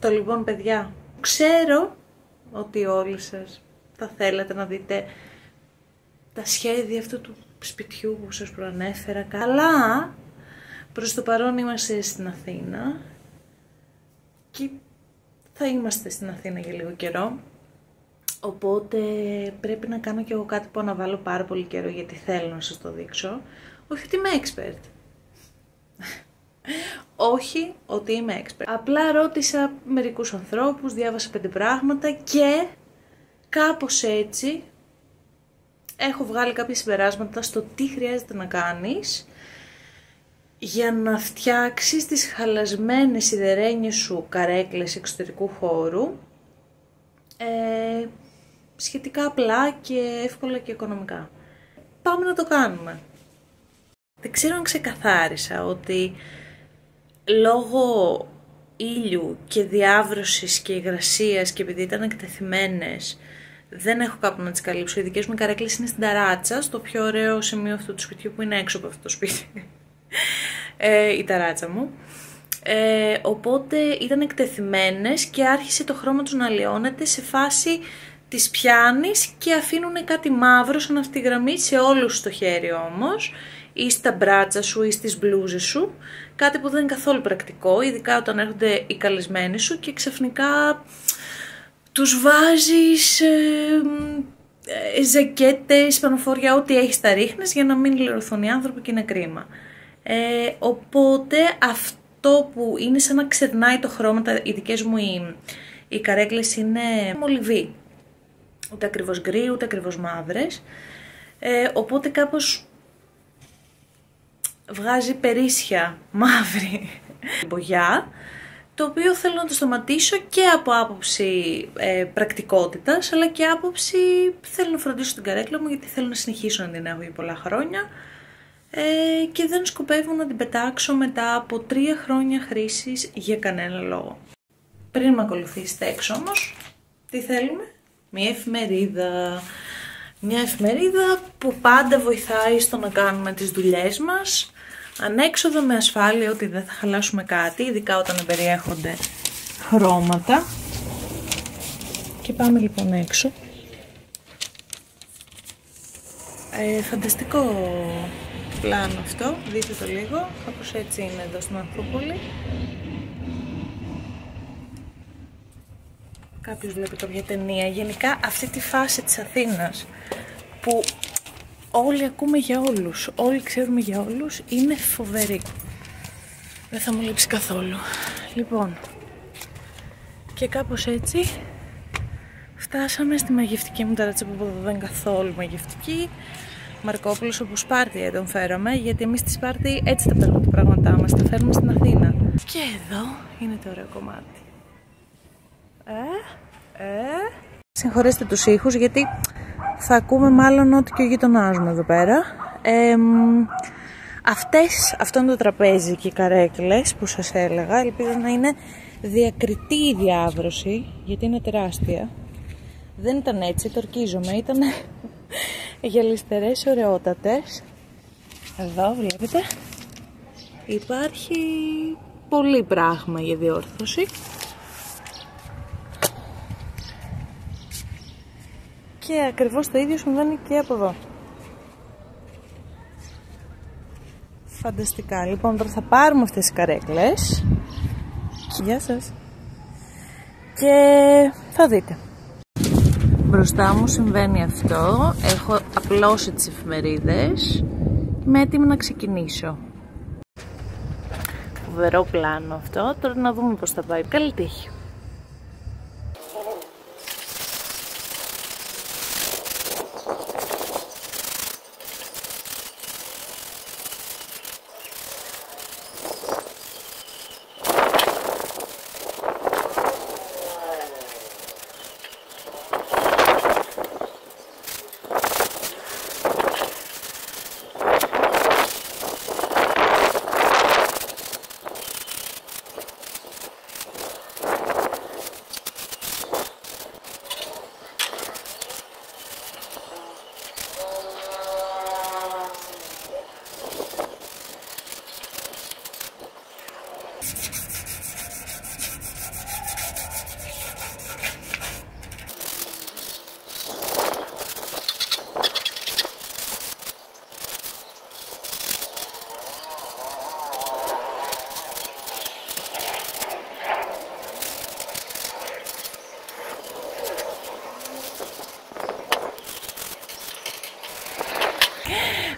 Το λοιπόν παιδιά, ξέρω ότι όλοι σας θα θέλετε να δείτε τα σχέδια αυτού του σπιτιού που σας προανέφερα. Καλά, προς το παρόν είμαστε στην Αθήνα και θα είμαστε στην Αθήνα για λίγο καιρό. Οπότε πρέπει να κάνω κι εγώ κάτι που αναβάλω πάρα πολύ καιρό γιατί θέλω να σας το δείξω. Όχι ότι είμαι expert. Όχι ότι είμαι expert. Απλά ρώτησα μερικούς ανθρώπους, διάβασα 5 πράγματα και κάπως έτσι έχω βγάλει κάποια συμπεράσματα στο τι χρειάζεται να κάνεις για να φτιάξεις τις χαλασμένες σιδερένιες σου καρέκλες εξωτερικού χώρου σχετικά απλά και εύκολα και οικονομικά. Πάμε να το κάνουμε. Δεν ξέρω αν ξεκαθάρισα ότι λόγω ήλιου και διάβρωσης και υγρασίας και επειδή ήταν εκτεθειμένες δεν έχω κάπου να τις καλύψω. Οι δικές μου καρέκλες είναι στην ταράτσα, στο πιο ωραίο σημείο αυτού του σπιτιού που είναι έξω από αυτό το σπίτι. Η ταράτσα μου. Οπότε ήταν εκτεθειμένες και άρχισε το χρώμα τους να λιώνεται σε φάση τις πιάνεις και αφήνουν κάτι μαύρο σαν αυτή τη γραμμή σε όλους στο χέρι όμως ή στα μπράτσα σου ή στις μπλούζες σου, κάτι που δεν είναι καθόλου πρακτικό, ειδικά όταν έρχονται οι καλεσμένοι σου και ξαφνικά τους βάζεις ζακέτες, πανοφοριά, ό,τι έχεις τα ρίχνεις για να μην λερωθούν οι άνθρωποι και είναι κρίμα. Οπότε αυτό που είναι σαν να ξερνάει το χρώμα, οι δικές μου οι καρέκλες είναι μολυβί. Ούτε ακριβώς γκρι, ούτε ακριβώς μαύρες. Οπότε κάπως βγάζει περίσσια μαύρη μπογιά, το οποίο θέλω να το σταματήσω και από άποψη πρακτικότητας, αλλά και άποψη θέλω να φροντίσω την καρέκλα μου, γιατί θέλω να συνεχίσω να την έχω για πολλά χρόνια και δεν σκοπεύω να την πετάξω μετά από 3 χρόνια χρήσης για κανένα λόγο. Πριν με ακολουθήσετε έξω όμως, τι θέλουμε? Μια εφημερίδα. Μια εφημερίδα που πάντα βοηθάει στο να κάνουμε τις δουλειές μας ανέξοδο, με ασφάλεια ότι δεν θα χαλάσουμε κάτι, ειδικά όταν περιέχονται χρώματα. Και πάμε λοιπόν έξω. Φανταστικό πλάνο αυτό, δείτε το λίγο, κάπως έτσι είναι εδώ στην Ακρόπολη. Κάποιος βλέπει κάποια ταινία. Γενικά αυτή τη φάση της Αθήνας που όλοι ακούμε για όλους, όλοι ξέρουμε για όλους, είναι φοβερή. Δεν θα μου λείψει καθόλου. Λοιπόν, και κάπως έτσι φτάσαμε στη μαγευτική μου ταράτσα, που δεν είναι καθόλου μαγευτική. Μαρκόπουλος, όπου Σπάρτη τον φέραμε, γιατί εμείς στη Σπάρτη έτσι τα παίρνουμε τα πράγματά μας, τα φέρνουμε στην Αθήνα. Και εδώ είναι το ωραίο κομμάτι. Συγχωρέστε τους ήχους, γιατί θα ακούμε μάλλον ό,τι και ο γειτονάς μου εδώ πέρα. Αυτό είναι το τραπέζι και οι καρέκλες που σας έλεγα. Ελπίζω να είναι διακριτή η διάβρωση, γιατί είναι τεράστια. Δεν ήταν έτσι, το ορκίζομαι, ήταν γυαλιστερές, ωραιότατες. Εδώ βλέπετε υπάρχει πολύ πράγμα για διόρθωση. Και ακριβώς το ίδιο συμβαίνει και από εδώ. Φανταστικά. Λοιπόν, τώρα θα πάρουμε αυτές τις καρέκλες. Γεια σας. Και θα δείτε. Μπροστά μου συμβαίνει αυτό. Έχω απλώσει τις εφημερίδες. Είμαι έτοιμη να ξεκινήσω. Φοβερό πλάνο αυτό. Τώρα να δούμε πώς θα πάει. Καλή τύχη.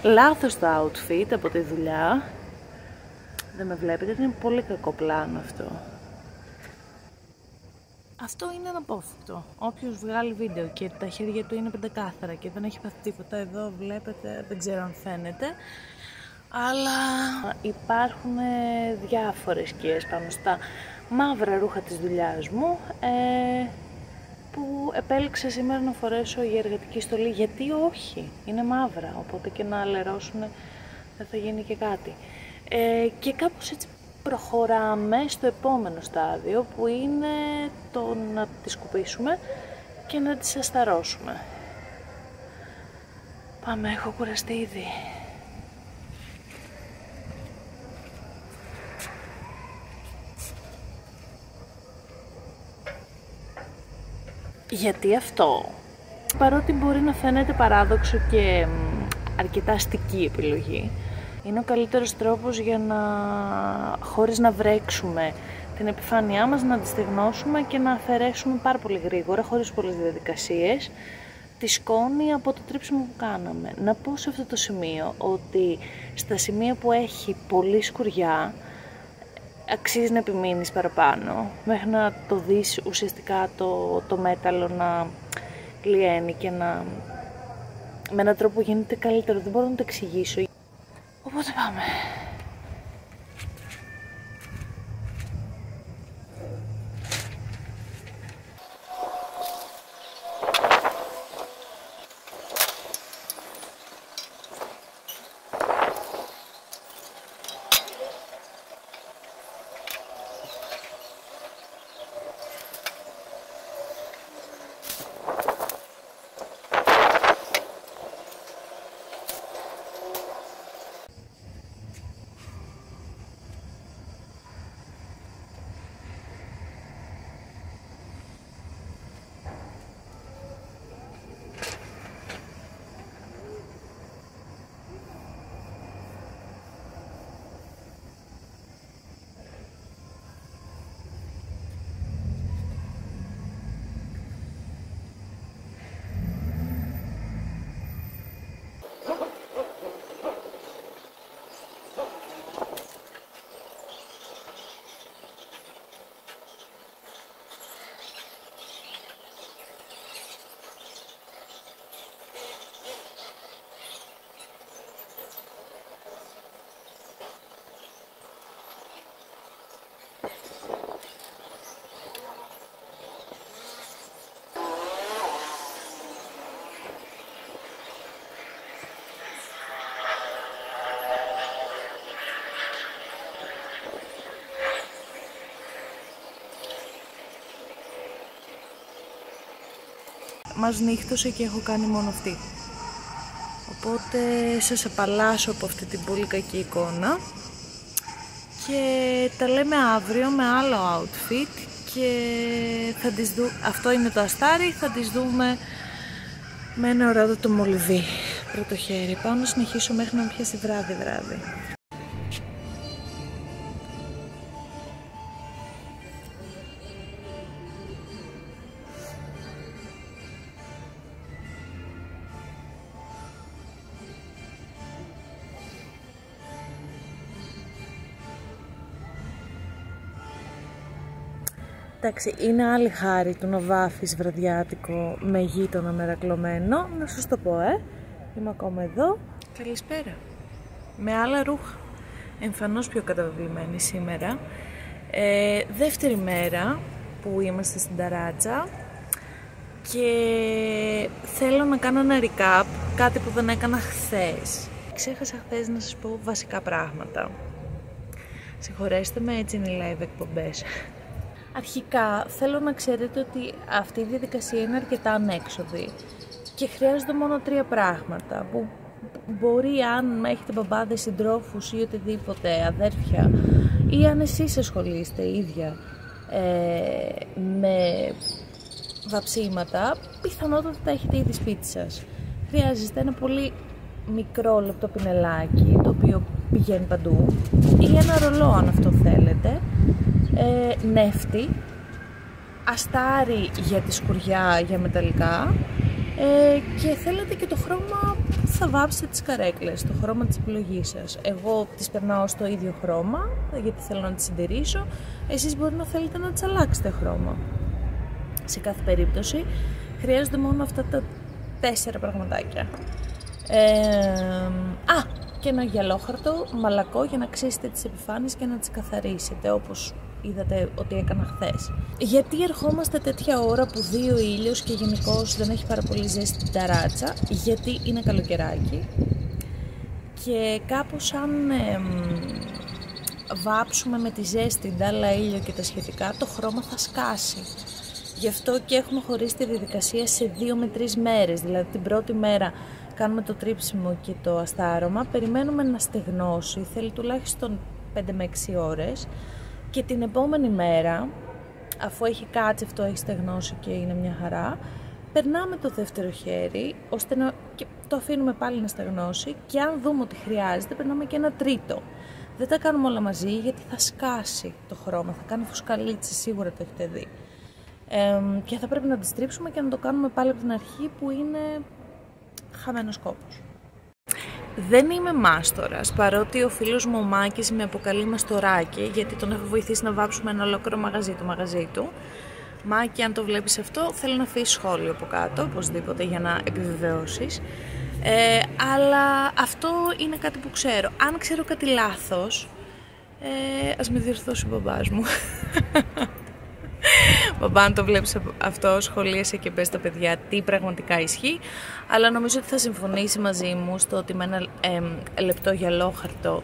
Λάθος το outfit από τη δουλειά. Δεν με βλέπετε, είναι πολύ κακό πλάνο αυτό. Αυτό είναι αναπόφευκτο. Όποιος βγάλει βίντεο και τα χέρια του είναι πεντακάθαρα και δεν έχει πάθει τίποτα, εδώ βλέπετε, δεν ξέρω αν φαίνεται, αλλά υπάρχουν διάφορες σκιές πάνω στα μαύρα ρούχα της δουλειάς μου, που επέλεξα σήμερα να φορέσω για εργατική στολή, γιατί όχι, είναι μαύρα, οπότε και να λερώσουν δεν θα γίνει και κάτι. Και κάπως έτσι προχωράμε στο επόμενο στάδιο, που είναι το να τις σκουπίσουμε και να τις ασταρώσουμε. Πάμε, έχω κουραστεί ήδη. Γιατί αυτό, παρότι μπορεί να φαίνεται παράδοξο και αρκετά αστική επιλογή, είναι ο καλύτερος τρόπος για να, χωρίς να βρέξουμε την επιφάνειά μας, να τη στεγνώσουμε και να αφαιρέσουμε πάρα πολύ γρήγορα, χωρίς πολλές διαδικασίες, τη σκόνη από το τρίψιμο που κάναμε. Να πω σε αυτό το σημείο ότι στα σημεία που έχει πολύ σκουριά, αξίζει να επιμείνεις παραπάνω, μέχρι να το δεις ουσιαστικά το μέταλλο να λιένει και να, με έναν τρόπο που γίνεται καλύτερο. Δεν μπορώ να το εξηγήσω. Οπότε πάμε. Μας νύχτωσε και έχω κάνει μόνο αυτή. Οπότε σας απαλλάσσω από αυτή την πολύ κακή εικόνα και τα λέμε αύριο με άλλο outfit και θα τις αυτό είναι το αστάρι, θα τις δούμε με ένα ωραίο το μολυβί πρώτο χέρι. Πάω να συνεχίσω μέχρι να πιάσει βράδυ. Εντάξει, είναι άλλη χάρη του να βάφεις βραδιάτικο με γείτονα μερακλωμένο. Να σας το πω, είμαι ακόμα εδώ. Καλησπέρα. Με άλλα ρούχα. Εμφανώς πιο καταβεβλημένη σήμερα. Δεύτερη μέρα που είμαστε στην ταράτσα. Και θέλω να κάνω ένα recap, κάτι που δεν έκανα χθες. Ξέχασα χθες να σας πω βασικά πράγματα. Συγχωρέστε με, έτσι είναι οι live εκπομπές. Αρχικά θέλω να ξέρετε ότι αυτή η διαδικασία είναι αρκετά ανέξοδη και χρειάζονται μόνο 3 πράγματα που μπορεί, αν έχετε μπαμπάδες, συντρόφους ή οτιδήποτε, αδέρφια, ή αν εσείς ασχολείστε ίδια με βαψίματα, πιθανότατα τα έχετε ήδη σπίτι σας. Χρειάζεστε ένα πολύ μικρό λεπτό πινελάκι, το οποίο πηγαίνει παντού, ή ένα ρολό αν αυτό θέλετε, νεύτη, αστάρι για τη σκουριά, για μεταλλικά, Και θέλετε και το χρώμα που θα βάψετε τις καρέκλες, το χρώμα της επιλογής σας. Εγώ τις περνάω στο ίδιο χρώμα, γιατί θέλω να τις συντηρήσω. Εσείς μπορεί να θέλετε να τις αλλάξετε χρώμα. Σε κάθε περίπτωση χρειάζονται μόνο αυτά τα 4 πραγματάκια. Και ένα γυαλόχαρτο μαλακό για να ξύσετε τις επιφάνειες και να τις καθαρίσετε, όπως είδατε ότι έκανα χθες. Γιατί ερχόμαστε τέτοια ώρα που δει ο ήλιος και γενικώς δεν έχει πάρα πολύ ζέστη την ταράτσα? Γιατί είναι καλοκαιράκι και κάπως αν βάψουμε με τη ζέστη, ντάλα, ήλιο και τα σχετικά, το χρώμα θα σκάσει. Γι' αυτό και έχουμε χωρίσει τη διαδικασία σε 2 με 3 μέρες. Δηλαδή την πρώτη μέρα κάνουμε το τρίψιμο και το αστάρωμα, περιμένουμε να στεγνώσει, θέλει τουλάχιστον 5 με 6 ώρες. Και την επόμενη μέρα, αφού έχει κάτσει αυτό, έχει στεγνώσει και είναι μια χαρά, περνάμε το δεύτερο χέρι, ώστε να το αφήνουμε πάλι να στεγνώσει, και αν δούμε ότι χρειάζεται, περνάμε και ένα τρίτο. Δεν τα κάνουμε όλα μαζί, γιατί θα σκάσει το χρώμα, θα κάνει φουσκαλίτσες, σίγουρα το έχετε δει. Και θα πρέπει να τη στρίψουμε και να το κάνουμε πάλι από την αρχή, που είναι χαμένος κόπος. Δεν είμαι μάστορας, παρότι ο φίλος μου ο Μάκης με αποκαλεί μαστοράκι, γιατί τον έχω βοηθήσει να βάψουμε ένα ολόκληρο μαγαζί του. Μάκη, αν το βλέπεις αυτό, θέλω να αφήσεις σχόλιο από κάτω, οπωσδήποτε, για να επιβεβαιώσεις. Αλλά αυτό είναι κάτι που ξέρω. Αν ξέρω κάτι λάθος, ας με διορθώσει ο μπαμπάς μου. Μπαμπά, αν το βλέπεις αυτό, σχολίασε και πες στα παιδιά τι πραγματικά ισχύει. Αλλά νομίζω ότι θα συμφωνήσει μαζί μου στο ότι με ένα λεπτό γυαλόχαρτο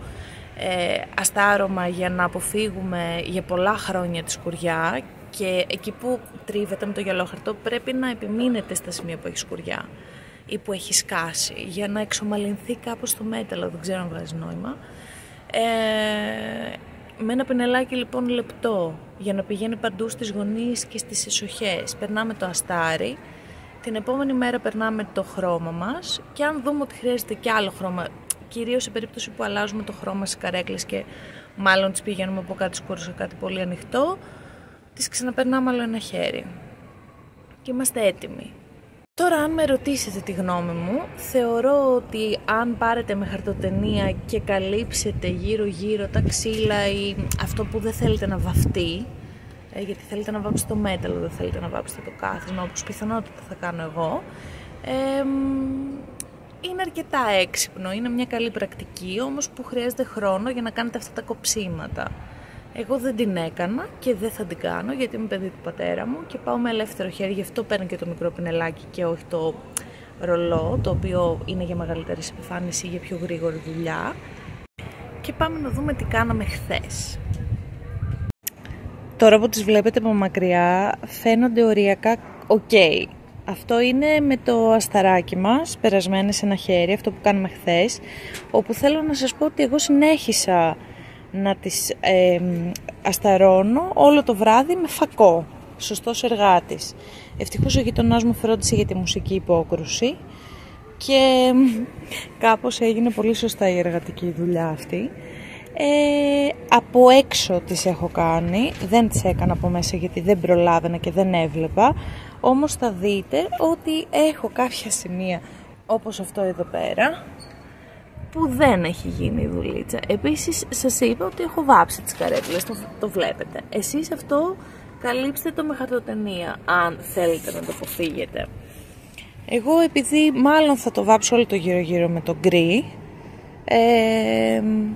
αστάρωμα, για να αποφύγουμε για πολλά χρόνια τη σκουριά, και εκεί που τρίβεται με το γυαλόχαρτο πρέπει να επιμείνετε στα σημεία που έχει σκουριά ή που έχει σκάσει, για να εξομαλυνθεί κάπως το μέταλλο. Δεν ξέρω αν βγάζει νόημα. Με ένα πινελάκι λοιπόν λεπτό, για να πηγαίνει παντού στις γωνίες και στις εσοχές. Περνάμε το αστάρι, την επόμενη μέρα περνάμε το χρώμα μας, και αν δούμε ότι χρειάζεται και άλλο χρώμα, κυρίως σε περίπτωση που αλλάζουμε το χρώμα στις καρέκλες και μάλλον τις πηγαίνουμε από κάτι σκούρο σε κάτι πολύ ανοιχτό, τις ξαναπερνάμε άλλο ένα χέρι και είμαστε έτοιμοι. Τώρα, αν με ρωτήσετε τη γνώμη μου, θεωρώ ότι αν πάρετε με χαρτοτενία και καλύψετε γύρω-γύρω τα ξύλα ή αυτό που δεν θέλετε να βαφτεί, γιατί θέλετε να βάψετε το μέταλλο, δεν θέλετε να βάψετε το κάθισμα, όπως πιθανότητα θα κάνω εγώ, είναι αρκετά έξυπνο, είναι μια καλή πρακτική, όμως που χρειάζεται χρόνο για να κάνετε αυτά τα κοψίματα. Εγώ δεν την έκανα και δεν θα την κάνω, γιατί είμαι παιδί του πατέρα μου και πάω με ελεύθερο χέρι, γι' αυτό παίρνω και το μικρό πινελάκι και όχι το ρολό, το οποίο είναι για μεγαλύτερη επιφάνειση ή για πιο γρήγορη δουλειά. Και πάμε να δούμε τι κάναμε χθες. Τώρα που τις βλέπετε από μακριά φαίνονται οριακά ok. Αυτό είναι με το ασταράκι μας, περασμένες σε ένα χέρι, αυτό που κάνουμε χθες, όπου θέλω να σας πω ότι εγώ συνέχισα να τις ασταρώνω όλο το βράδυ με φακό. Σωστός εργάτης. Ευτυχώς ο γειτονάς μου φρόντισε για τη μουσική υπόκρουση και κάπως έγινε πολύ σωστά η εργατική δουλειά αυτή. Από έξω τις έχω κάνει, δεν τις έκανα από μέσα γιατί δεν προλάβαινα και δεν έβλεπα, όμως θα δείτε ότι έχω κάποια σημεία όπως αυτό εδώ πέρα που δεν έχει γίνει η δουλίτσα. Επίσης σας είπα ότι έχω βάψει τις καρέκλες, το βλέπετε. Εσείς αυτό καλύψτε το με χαρτοτενία αν θέλετε να το αποφύγετε. Εγώ επειδή μάλλον θα το βάψω όλο το γύρω γύρω με το γκρι,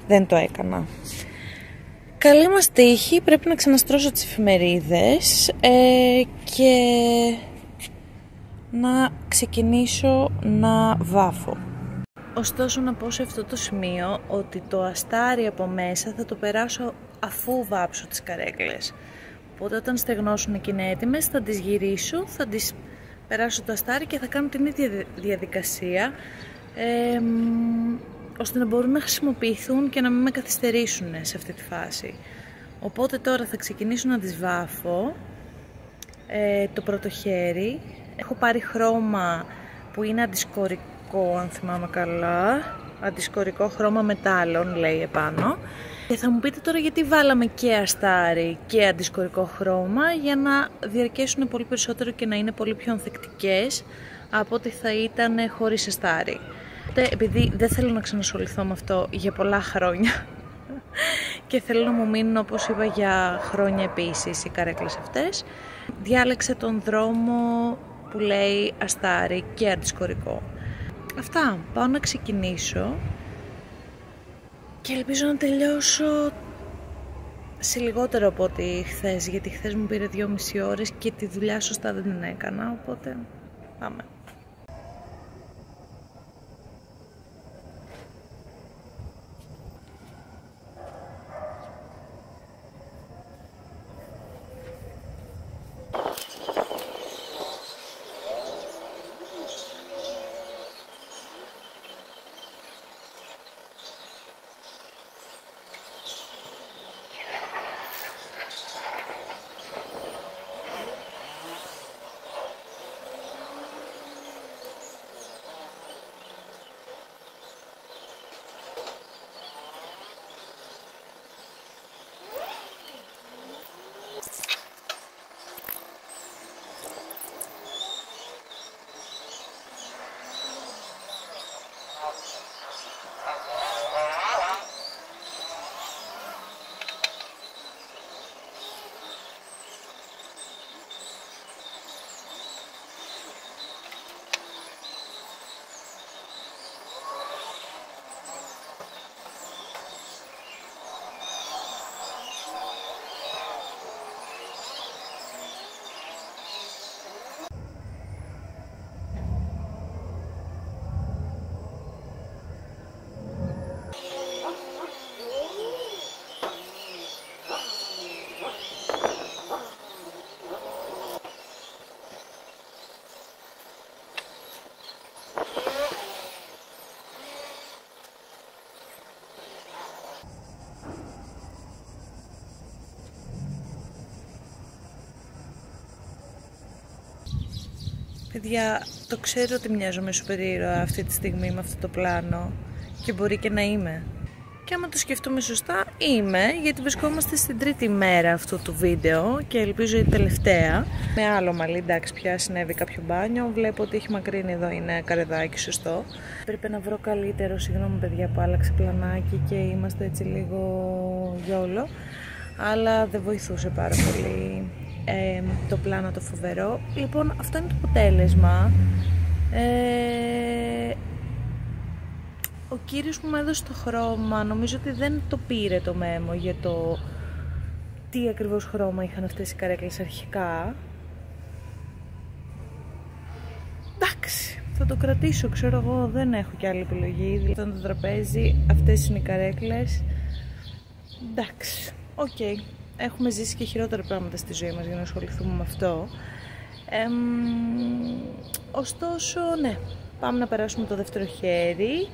δεν το έκανα. Καλή μας τύχη, πρέπει να ξαναστρώσω τις εφημερίδες και να ξεκινήσω να βάφω. Ωστόσο να πω σε αυτό το σημείο ότι το αστάρι από μέσα θα το περάσω αφού βάψω τις καρέκλες. Οπότε όταν στεγνώσουν και είναι έτοιμες θα τις γυρίσω, θα τις περάσω το αστάρι και θα κάνω την ίδια διαδικασία, ώστε να μπορούν να χρησιμοποιηθούν και να μην με καθυστερήσουν σε αυτή τη φάση. Οπότε τώρα θα ξεκινήσω να τις βάφω το πρώτο χέρι. Έχω πάρει χρώμα που είναι αντισκορικό, αν θυμάμαι καλά. Αντισκορικό χρώμα μετάλλων λέει επάνω. Και θα μου πείτε τώρα γιατί βάλαμε και αστάρι και αντισκορικό χρώμα, για να διαρκέσουν πολύ περισσότερο και να είναι πολύ πιο ανθεκτικές από ότι θα ήταν χωρίς αστάρι. Επειδή δεν θέλω να ξανασχοληθώ με αυτό για πολλά χρόνια και θέλω να μου μείνουν, όπως είπα, για χρόνια επίσης οι καρέκλες αυτές, διάλεξα τον δρόμο που λέει αστάρι και αντισκορικό. Αυτά, πάω να ξεκινήσω και ελπίζω να τελειώσω σε λιγότερο από ό,τι χθες, γιατί χθες μου πήρε 2,5 ώρες και τη δουλειά σωστά δεν την έκανα, οπότε πάμε. Παιδιά, το ξέρω ότι μοιάζομαι σούπερ ήρωα αυτή τη στιγμή με αυτό το πλάνο και μπορεί και να είμαι. Και άμα το σκεφτούμε σωστά, είμαι, γιατί βρισκόμαστε στην τρίτη μέρα αυτού του βίντεο και ελπίζω η τελευταία. Με άλλο μαλλί, εντάξει, πια συνέβη κάποιο μπάνιο. Βλέπω ότι έχει μακρύνει εδώ, είναι καρεδάκι, σωστό. Πρέπει να βρω καλύτερο, συγγνώμη παιδιά που άλλαξε πλανάκι και είμαστε έτσι λίγο γιόλο. Αλλά δεν βοηθούσε πάρα πολύ το πλάνο το φοβερό. Λοιπόν, αυτό είναι το αποτέλεσμα. Ο κύριος που μου έδωσε το χρώμα νομίζω ότι δεν το πήρε το μέμο για το τι ακριβώς χρώμα είχαν αυτές οι καρέκλες αρχικά. Εντάξει, θα το κρατήσω, ξέρω εγώ, δεν έχω κι άλλη επιλογή. Δηλαδή αυτό είναι το τραπέζι, αυτές είναι οι καρέκλες. Εντάξει, οκ. Έχουμε ζήσει και χειρότερα πράγματα στη ζωή μας για να ασχοληθούμε με αυτό. Ωστόσο, ναι, πάμε να περάσουμε το δεύτερο χέρι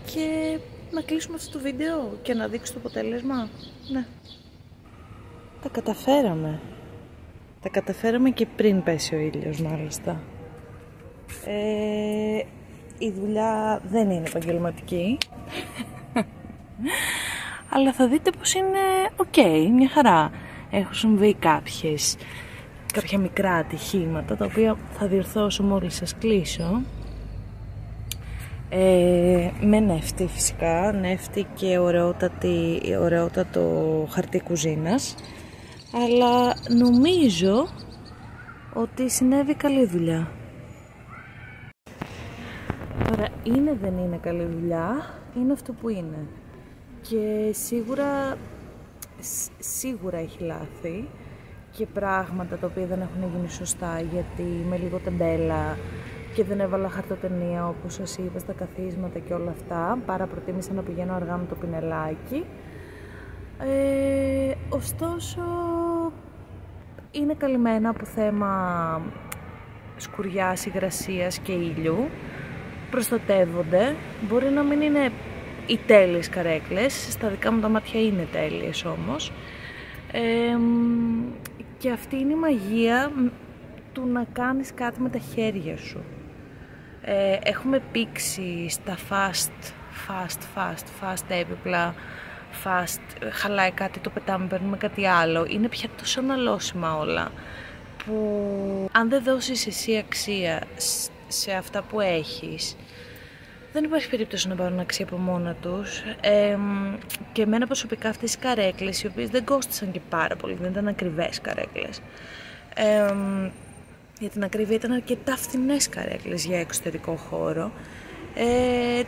και να κλείσουμε αυτό το βίντεο και να δείξω το αποτέλεσμα. Ναι. Τα καταφέραμε. Τα καταφέραμε και πριν πέσει ο ήλιος, μάλιστα. Η δουλειά δεν είναι επαγγελματική. Αλλά θα δείτε πως είναι ok, μια χαρά. Έχουν συμβεί κάποια μικρά ατυχήματα, τα οποία θα διορθώσω μόλις σας κλείσω. Με νεύτη φυσικά, νεύτη και ωραιότατο χαρτί κουζίνας. Αλλά νομίζω ότι συνέβη καλή δουλειά. Τώρα, είναι δεν είναι καλή δουλειά, είναι αυτό που είναι. Και σίγουρα έχει λάθη και πράγματα τα οποία δεν έχουν γίνει σωστά, γιατί με λίγο τεμπέλα και δεν έβαλα χαρτοτενία όπως σας είπα στα καθίσματα και όλα αυτά. Παρά προτίμησα να πηγαίνω αργά με το πινελάκι. Ωστόσο είναι καλυμμένα από θέμα σκουριάς, υγρασίας και ήλιου. Προστατεύονται, μπορεί να μην είναι οι τέλειες καρέκλες, στα δικά μου τα μάτια είναι τέλειες όμως. Και αυτή είναι η μαγεία του να κάνεις κάτι με τα χέρια σου. Έχουμε πήξει στα fast έπιπλα, χαλάει κάτι, το πετάμε, παίρνουμε κάτι άλλο. Είναι πια τόσο αναλώσιμα όλα που αν δεν δώσεις εσύ αξία σε αυτά που έχεις, δεν υπάρχει περίπτωση να πάρουν αξία από μόνα τους. Και εμένα προσωπικά αυτές οι καρέκλες, οι οποίες δεν κόστησαν και πάρα πολύ, δεν ήταν ακριβές καρέκλες. Για την ακρίβεια ήταν αρκετά φθηνές καρέκλες για εξωτερικό χώρο.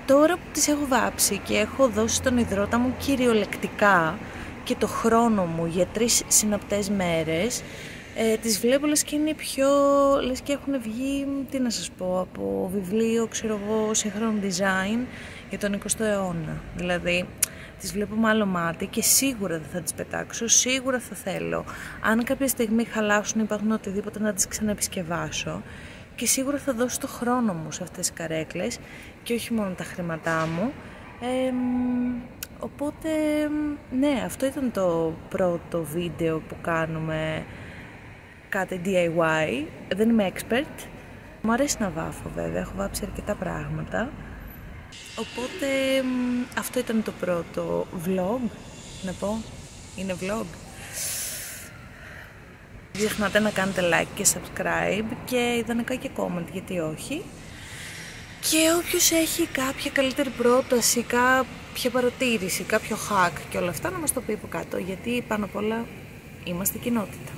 Τώρα που τις έχω βάψει και έχω δώσει στον υδρότα μου κυριολεκτικά και το χρόνο μου για 3 συναπτές μέρες, τις βλέπω λες και είναι λες και έχουν βγει, τι να σας πω, από βιβλίο, ξέρω εγώ, σύγχρονο design για τον 20ο αιώνα. Δηλαδή, τις βλέπω με άλλο μάτι και σίγουρα δεν θα τις πετάξω, σίγουρα θα θέλω. Αν κάποια στιγμή χαλάσουν ή υπάρχουν οτιδήποτε, να τις ξαναεπισκευάσω. Και σίγουρα θα δώσω το χρόνο μου σε αυτές τις καρέκλες και όχι μόνο τα χρήματά μου. Οπότε, ναι, αυτό ήταν το πρώτο βίντεο που κάνουμε κάτι DIY. Δεν είμαι expert. Μου αρέσει να βάφω βέβαια, έχω βάψει αρκετά πράγματα. Οπότε, αυτό ήταν το πρώτο vlog, να πω. Είναι vlog. Μην ξεχνάτε να κάνετε like και subscribe και ιδανικά και comment, γιατί όχι. Και όποιος έχει κάποια καλύτερη πρόταση, κάποια παρατήρηση, κάποιο hack και όλα αυτά, να μας το πει από κάτω, γιατί πάνω απ' όλα είμαστε κοινότητα.